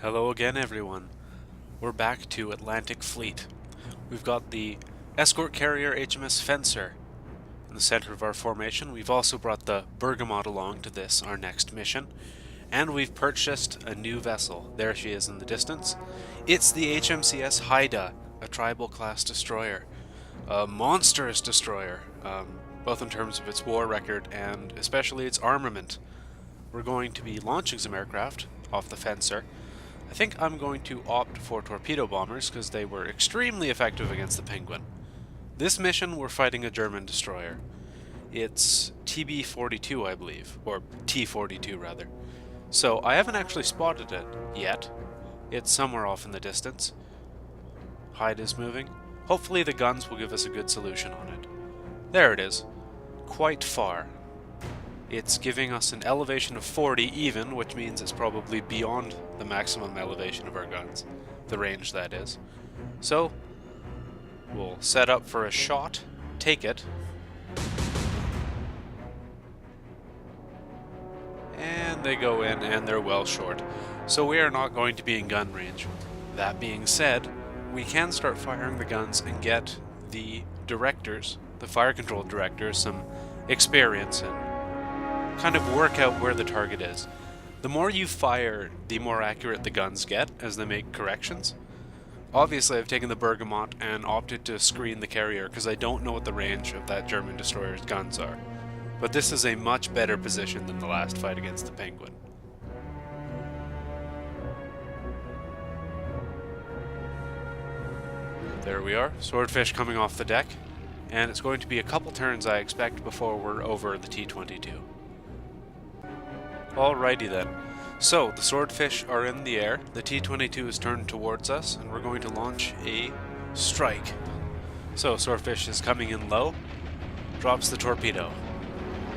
Hello again, everyone. We're back to Atlantic Fleet. We've got the escort carrier HMS Fencer in the center of our formation. We've also brought the Bergamot along to this, our next mission. And we've purchased a new vessel. There she is in the distance. It's the HMCS Haida, a tribal class destroyer. A monstrous destroyer, both in terms of its war record and especially its armament. We're going to be launching some aircraft off the Fencer. I think I'm going to opt for torpedo bombers because they were extremely effective against the Penguin. This mission we're fighting a German destroyer. It's TB-42, I believe, or T-42 rather. So I haven't actually spotted it yet. It's somewhere off in the distance. Haida's moving. Hopefully the guns will give us a good solution on it. There it is. Quite far. It's giving us an elevation of 40 even, which means it's probably beyond the maximum elevation of our guns. The range, that is. So, we'll set up for a shot, take it, and they go in and they're well short. So we are not going to be in gun range. That being said, we can start firing the guns and get the directors, the fire control directors, some experience and kind of work out where the target is. The more you fire, the more accurate the guns get as they make corrections. Obviously, I've taken the Bergamot and opted to screen the carrier because I don't know what the range of that German destroyer's guns are. But this is a much better position than the last fight against the Penguin. There we are, Swordfish coming off the deck, and it's going to be a couple turns I expect before we're over the T-22. Alrighty then. So, the Swordfish are in the air, the T-22 is turned towards us, and we're going to launch a strike. So, Swordfish is coming in low, drops the torpedo.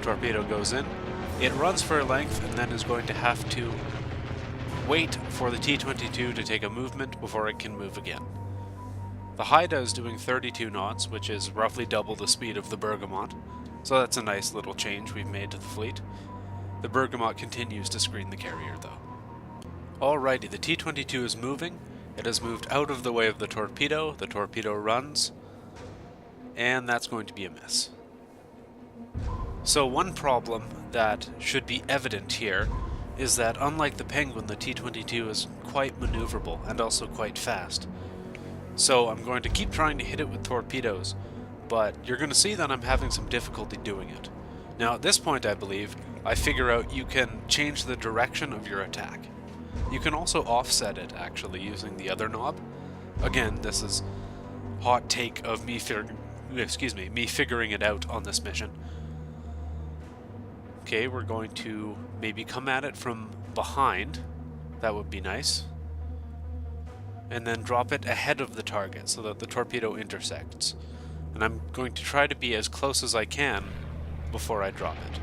Torpedo goes in, it runs for a length, and then is going to have to wait for the T-22 to take a movement before it can move again. The Haida is doing 32 knots, which is roughly double the speed of the Bergamot, so that's a nice little change we've made to the fleet. The Bergamot continues to screen the carrier, though. Alrighty, the T-22 is moving. It has moved out of the way of the torpedo runs, and that's going to be a miss. So one problem that should be evident here is that unlike the Penguin, the T-22 is quite maneuverable and also quite fast. So I'm going to keep trying to hit it with torpedoes, but you're going to see that I'm having some difficulty doing it. Now at this point, I believe, I figure out you can change the direction of your attack. You can also offset it, actually, using the other knob. Again, this is hot take of me figuring it out on this mission. Okay, we're going to maybe come at it from behind. That would be nice. And then drop it ahead of the target so that the torpedo intersects. And I'm going to try to be as close as I can before I drop it.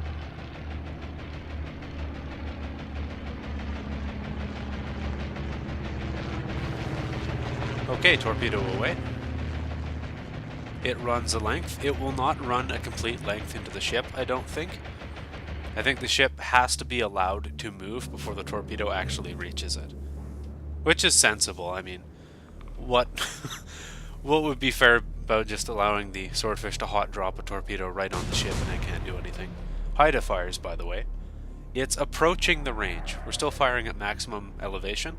Okay, torpedo away. It runs a length. It will not run a complete length into the ship, I don't think. I think the ship has to be allowed to move before the torpedo actually reaches it. Which is sensible. I mean, what would be fair about just allowing the Swordfish to hot drop a torpedo right on the ship and I can't do anything? Haida fires, by the way. It's approaching the range. We're still firing at maximum elevation.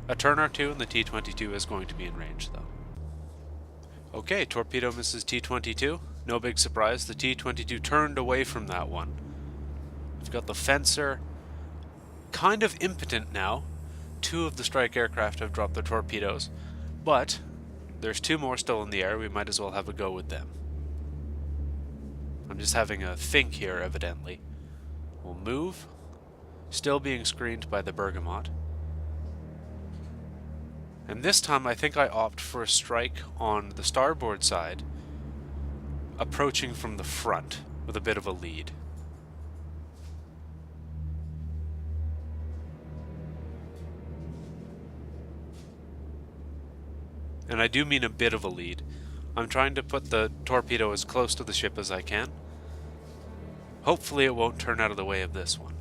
A turn or two and the T-22 is going to be in range, though. Okay, torpedo misses T-22. No big surprise, the T-22 turned away from that one. We've got the Fencer kind of impotent now. Two of the strike aircraft have dropped their torpedoes, but there's two more still in the air. We might as well have a go with them. I'm just having a think here, evidently. We'll move, still being screened by the Bergamot. And this time I think I opt for a strike on the starboard side, approaching from the front with a bit of a lead. And I do mean a bit of a lead. I'm trying to put the torpedo as close to the ship as I can. Hopefully it won't turn out of the way of this one.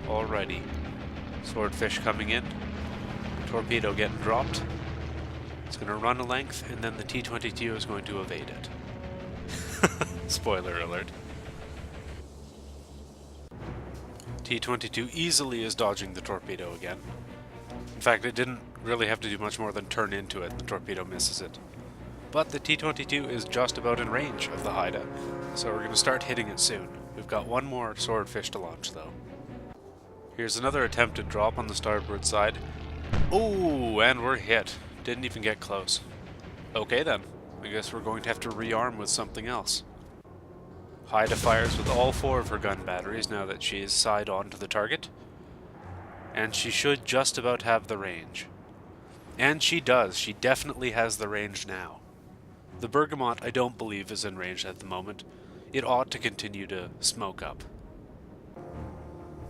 Alrighty. Swordfish coming in. Torpedo getting dropped. It's going to run a length, and then the T-22 is going to evade it. Spoiler alert. T-22 easily is dodging the torpedo again. In fact, it didn't really have to do much more than turn into it. The torpedo misses it. But the T-22 is just about in range of the Haida, so we're going to start hitting it soon. We've got one more swordfish to launch, though. Here's another attempted drop on the starboard side. Oh, and we're hit. Didn't even get close. Okay then, I guess we're going to have to rearm with something else. Haida fires with all 4 of her gun batteries now that she is side on to the target. And she should just about have the range. And she does. She definitely has the range now. The Bergamot I don't believe is in range at the moment. It ought to continue to smoke up.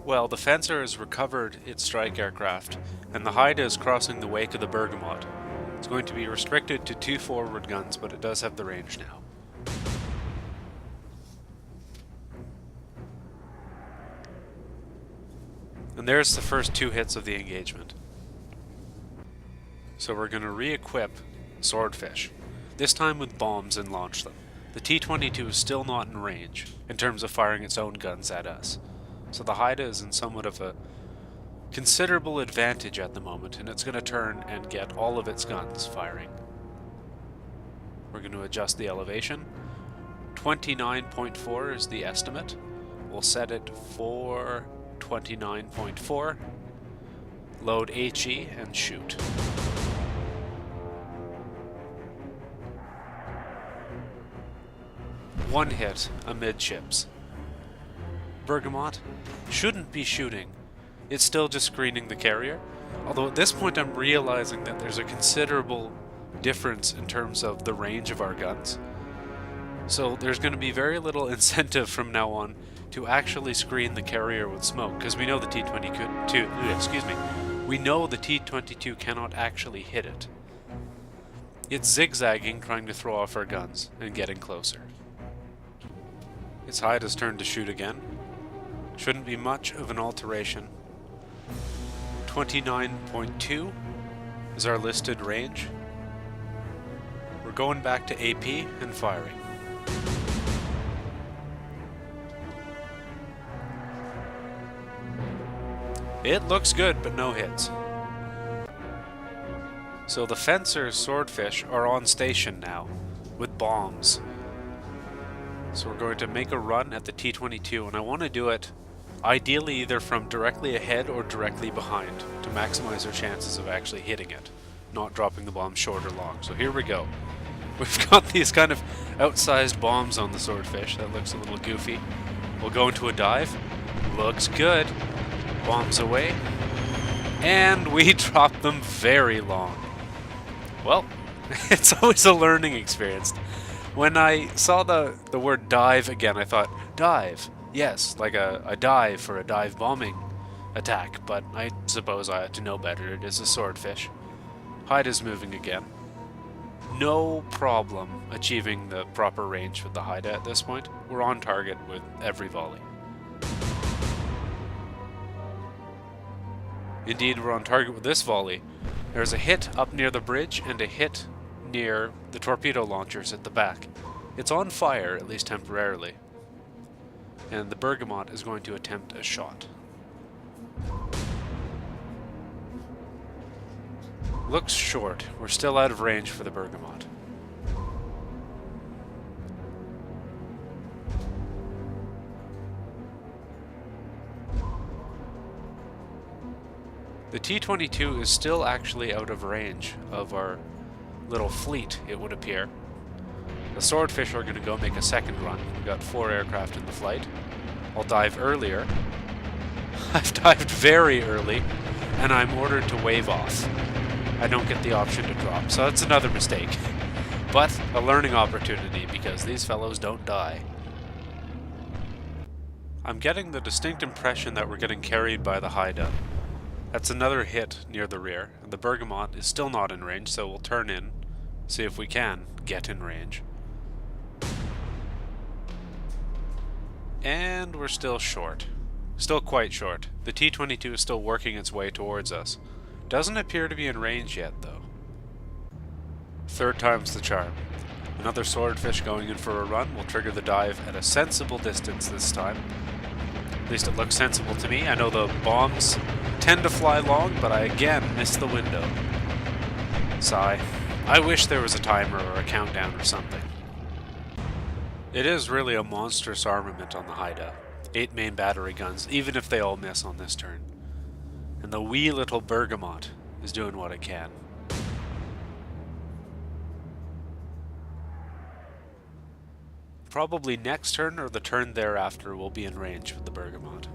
Well, the Fencer has recovered its strike aircraft, and the Haida is crossing the wake of the Bergamot. It's going to be restricted to 2 forward guns, but it does have the range now. And there's the first 2 hits of the engagement. So we're going to re-equip Swordfish, this time with bombs, and launch them. The T-22 is still not in range, in terms of firing its own guns at us. So the Haida is in somewhat of a considerable advantage at the moment, and it's going to turn and get all of its guns firing. We're going to adjust the elevation. 29.4 is the estimate. We'll set it for 29.4. Load HE and shoot. One hit amidships. Bergamot shouldn't be shooting. It's still just screening the carrier. Although at this point I'm realizing that there's a considerable difference in terms of the range of our guns. So there's going to be very little incentive from now on to actually screen the carrier with smoke, because we know the we know the T-22 cannot actually hit it. It's zigzagging, trying to throw off our guns and getting closer. It's Haida's turn to shoot again. Shouldn't be much of an alteration. 29.2 is our listed range. We're going back to AP and firing. It looks good, but no hits. So the Fencer's Swordfish are on station now, with bombs. So we're going to make a run at the T-22, and I want to do it ideally either from directly ahead or directly behind to maximize our chances of actually hitting it, not dropping the bomb short or long. So here we go. We've got these kind of outsized bombs on the Swordfish. That looks a little goofy. We'll go into a dive. Looks good. Bombs away. And we drop them very long. Well, it's always a learning experience. When I saw the word dive again, I thought, dive. Yes, like a dive for a dive bombing attack, but I suppose I ought to know better. It is a Swordfish. Haida's moving again. No problem achieving the proper range with the Haida at this point. We're on target with every volley. Indeed, we're on target with this volley. There's a hit up near the bridge and a hit near the torpedo launchers at the back. It's on fire, at least temporarily. And the Bergamot is going to attempt a shot. Looks short. We're still out of range for the Bergamot. The T-22 is still actually out of range of our little fleet, it would appear. The Swordfish are going to go make a second run. We've got 4 aircraft in the flight. I'll dive earlier. I've dived very early, and I'm ordered to wave off. I don't get the option to drop, so that's another mistake. But a learning opportunity, because these fellows don't die. I'm getting the distinct impression that we're getting carried by the Haida. That's another hit near the rear, and the Bergamot is still not in range, so we'll turn in, see if we can get in range. And we're still short. Still quite short. The T-22 is still working its way towards us. Doesn't appear to be in range yet, though. Third time's the charm. Another swordfish going in for a run will trigger the dive at a sensible distance this time. At least it looks sensible to me. I know the bombs tend to fly long, but I again missed the window. Sigh. I wish there was a timer or a countdown or something. It is really a monstrous armament on the Haida. 8 main battery guns, even if they all miss on this turn. And the wee little bergamot is doing what it can. Probably next turn or the turn thereafter we'll be in range with the bergamot.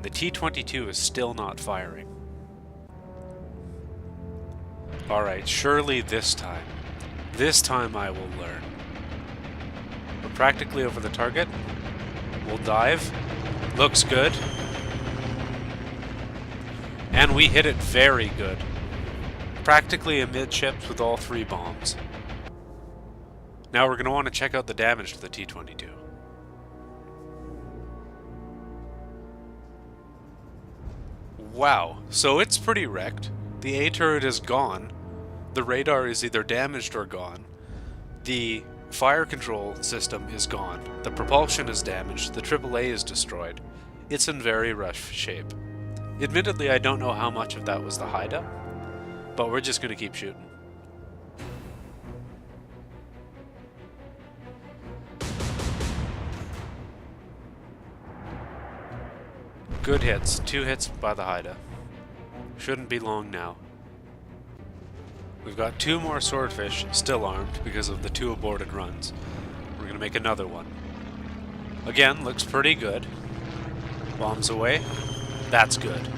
The T-22 is still not firing. Alright, surely this time I will learn. We're practically over the target. We'll dive. Looks good. And we hit it very good. Practically amidships with all 3 bombs. Now we're going to want to check out the damage to the T-22. Wow, so it's pretty wrecked. The A turret is gone. The radar is either damaged or gone. The fire control system is gone. The propulsion is damaged. The AAA is destroyed. It's in very rough shape. Admittedly, I don't know how much of that was the Haida, but we're just going to keep shooting. Good hits. 2 hits by the Haida. Shouldn't be long now. We've got 2 more swordfish still armed because of the 2 aborted runs. We're going to make another one. Again, looks pretty good. Bombs away. That's good.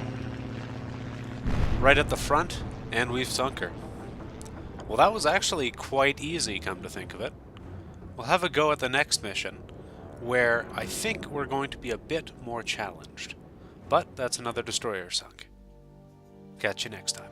Right at the front, and we've sunk her. Well, that was actually quite easy, come to think of it. We'll have a go at the next mission, where I think we're going to be a bit more challenged. But that's another destroyer sunk. Catch you next time.